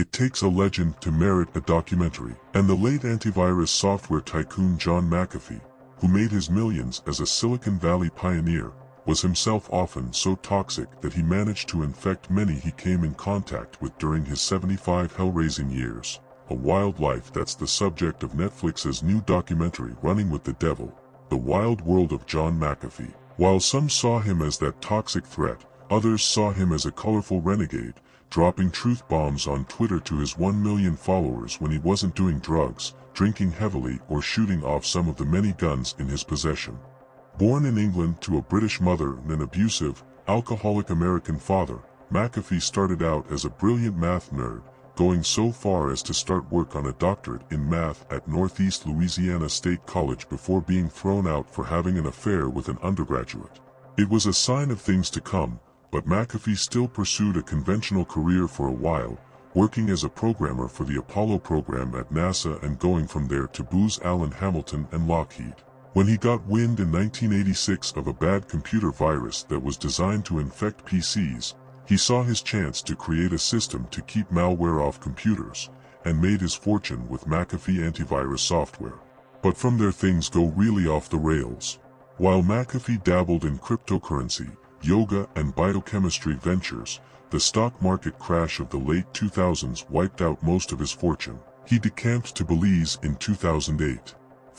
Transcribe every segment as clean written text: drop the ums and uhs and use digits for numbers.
It takes a legend to merit a documentary. And the late antivirus software tycoon John McAfee, who made his millions as a Silicon Valley pioneer, was himself often so toxic that he managed to infect many he came in contact with during his 75 hell-raising years. A wild life. That's the subject of Netflix's new documentary Running with the Devil, The Wild World of John McAfee. While some saw him as that toxic threat, others saw him as a colorful renegade, dropping truth bombs on Twitter to his 1 million followers when he wasn't doing drugs, drinking heavily, or shooting off some of the many guns in his possession. Born in England to a British mother and an abusive, alcoholic American father, McAfee started out as a brilliant math nerd, going so far as to start work on a doctorate in math at Northeast Louisiana State College before being thrown out for having an affair with an undergraduate. It was a sign of things to come, but McAfee still pursued a conventional career for a while, working as a programmer for the Apollo program at NASA and going from there to Booz Allen Hamilton and Lockheed. When he got wind in 1986 of a bad computer virus that was designed to infect PCs, he saw his chance to create a system to keep malware off computers, and made his fortune with McAfee antivirus software. But from there things go really off the rails. While McAfee dabbled in cryptocurrency, yoga and biochemistry ventures, the stock market crash of the late 2000s wiped out most of his fortune. He decamped to Belize in 2008.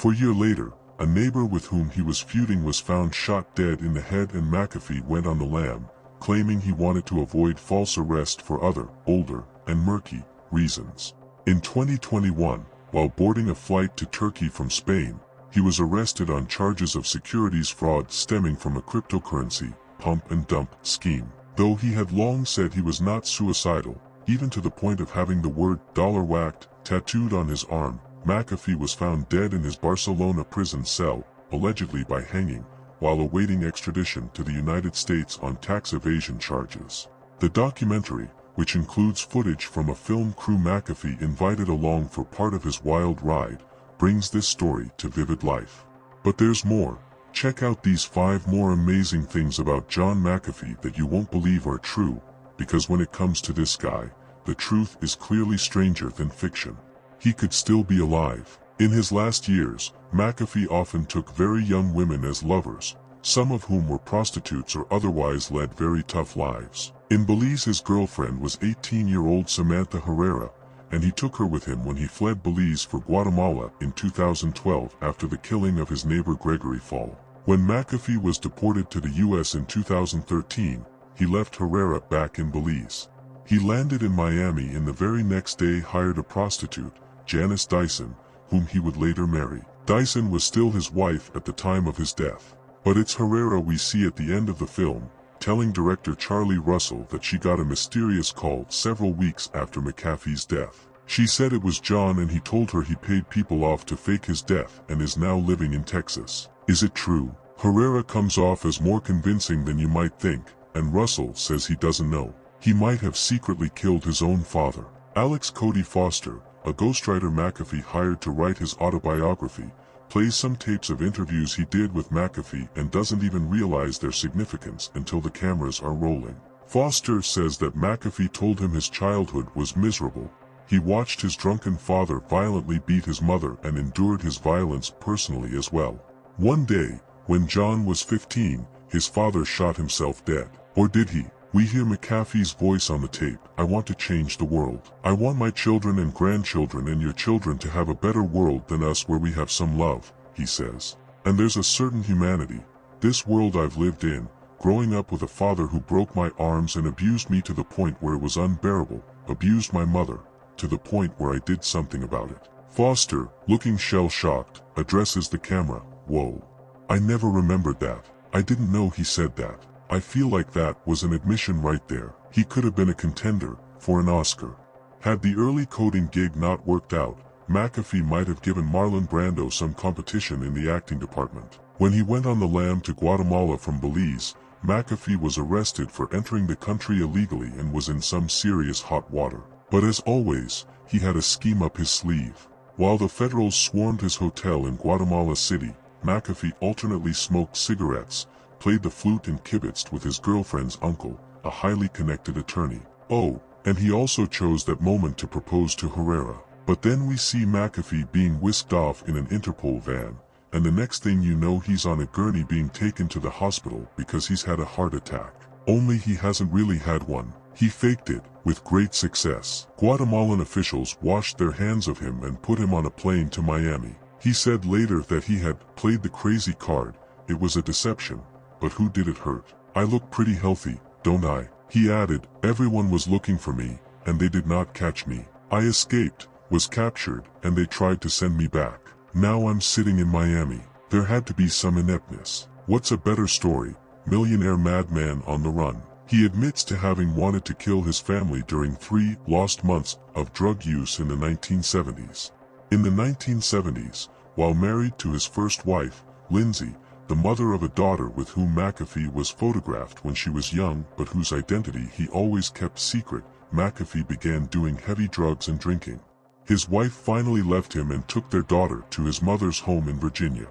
A year later, a neighbor with whom he was feuding was found shot dead in the head, and McAfee went on the lam, claiming he wanted to avoid false arrest for other, older, and murky reasons. In 2021, while boarding a flight to Turkey from Spain, he was arrested on charges of securities fraud stemming from a cryptocurrency pump and dump scheme. Though he had long said he was not suicidal, even to the point of having the word "dollar whacked" tattooed on his arm, McAfee was found dead in his Barcelona prison cell, allegedly by hanging, while awaiting extradition to the United States on tax evasion charges. The documentary, which includes footage from a film crew McAfee invited along for part of his wild ride, brings this story to vivid life. But there's more. Check out these 5 more amazing things about John McAfee that you won't believe are true, because when it comes to this guy, the truth is clearly stranger than fiction. He could still be alive. In his last years, McAfee often took very young women as lovers, some of whom were prostitutes or otherwise led very tough lives. In Belize, his girlfriend was 18-year-old Samantha Herrera, and he took her with him when he fled Belize for Guatemala in 2012 after the killing of his neighbor Gregory Fall. When McAfee was deported to the U.S. in 2013, he left Herrera back in Belize. He landed in Miami and the very next day hired a prostitute, Janice Dyson, whom he would later marry. Dyson was still his wife at the time of his death. But it's Herrera we see at the end of the film, telling director Charlie Russell that she got a mysterious call several weeks after McAfee's death. She said it was John and he told her he paid people off to fake his death and is now living in Texas. Is it true? Herrera comes off as more convincing than you might think, and Russell says he doesn't know. He might have secretly killed his own father. Alex Cody Foster, a ghostwriter McAfee hired to write his autobiography, plays some tapes of interviews he did with McAfee and doesn't even realize their significance until the cameras are rolling. Foster says that McAfee told him his childhood was miserable. He watched his drunken father violently beat his mother and endured his violence personally as well. One day, when John was 15, his father shot himself dead. Or did he? We hear McAfee's voice on the tape. I want to change the world. I want my children and grandchildren and your children to have a better world than us where we have some love, he says. And there's a certain humanity. This world I've lived in, growing up with a father who broke my arms and abused me to the point where it was unbearable, abused my mother, to the point where I did something about it. Foster, looking shell-shocked, addresses the camera. Whoa. I never remembered that. I didn't know he said that. I feel like that was an admission right there. He could have been a contender for an Oscar. Had the early coding gig not worked out, McAfee might have given Marlon Brando some competition in the acting department. When he went on the lam to Guatemala from Belize, McAfee was arrested for entering the country illegally and was in some serious hot water. But as always, he had a scheme up his sleeve. While the Federals swarmed his hotel in Guatemala City, McAfee alternately smoked cigarettes, played the flute and kibitzed with his girlfriend's uncle, a highly connected attorney. Oh, And he also chose that moment to propose to Herrera. But then we see McAfee being whisked off in an Interpol van, and the next thing you know he's on a gurney being taken to the hospital because he's had a heart attack. Only he hasn't really had one. He faked it, with great success. Guatemalan officials washed their hands of him and put him on a plane to Miami. He said later that he had played the crazy card. It was a deception, but who did it hurt? I look pretty healthy, don't I? He added, everyone was looking for me, and they did not catch me. I escaped, was captured, and they tried to send me back. Now I'm sitting in Miami. There had to be some ineptness. What's a better story? Millionaire madman on the run. He admits to having wanted to kill his family during 3 lost months of drug use in the 1970s. In the 1970s, while married to his first wife, Lindsay, the mother of a daughter with whom McAfee was photographed when she was young but whose identity he always kept secret, McAfee began doing heavy drugs and drinking. His wife finally left him and took their daughter to his mother's home in Virginia.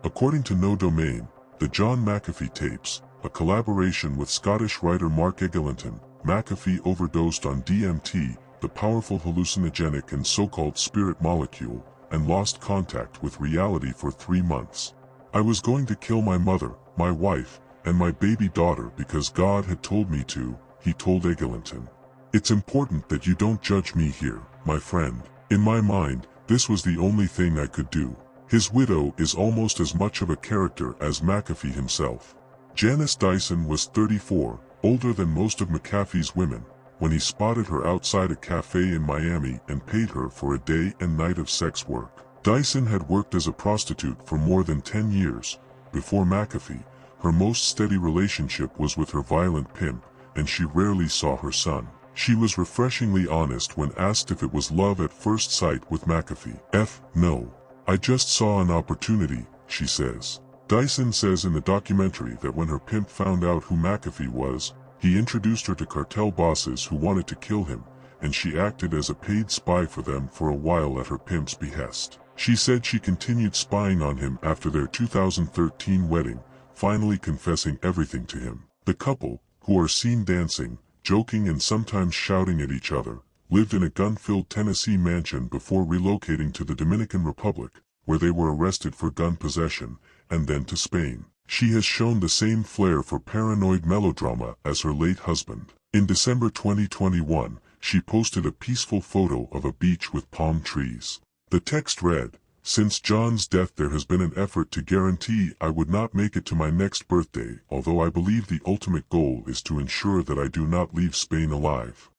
According to No Domain, the John McAfee tapes, a collaboration with Scottish writer Mark Eglinton, McAfee overdosed on DMT, the powerful hallucinogenic and so-called spirit molecule, and lost contact with reality for 3 months. I was going to kill my mother, my wife, and my baby daughter because God had told me to, he told Eglinton. It's important that you don't judge me here, my friend. In my mind, this was the only thing I could do. His widow is almost as much of a character as McAfee himself. Janice Dyson was 34, older than most of McAfee's women, when he spotted her outside a cafe in Miami and paid her for a day and night of sex work. Dyson had worked as a prostitute for more than 10 years. Before McAfee, her most steady relationship was with her violent pimp, and she rarely saw her son. She was refreshingly honest when asked if it was love at first sight with McAfee. No. I just saw an opportunity, she says. Dyson says in the documentary that when her pimp found out who McAfee was, he introduced her to cartel bosses who wanted to kill him, and she acted as a paid spy for them for a while at her pimp's behest. She said she continued spying on him after their 2013 wedding, finally confessing everything to him. The couple, who are seen dancing, joking and sometimes shouting at each other, lived in a gun-filled Tennessee mansion before relocating to the Dominican Republic, where they were arrested for gun possession, and then to Spain. She has shown the same flair for paranoid melodrama as her late husband. In December 2021, she posted a peaceful photo of a beach with palm trees. The text read, "Since John's death there has been an effort to guarantee I would not make it to my next birthday, although I believe the ultimate goal is to ensure that I do not leave Spain alive.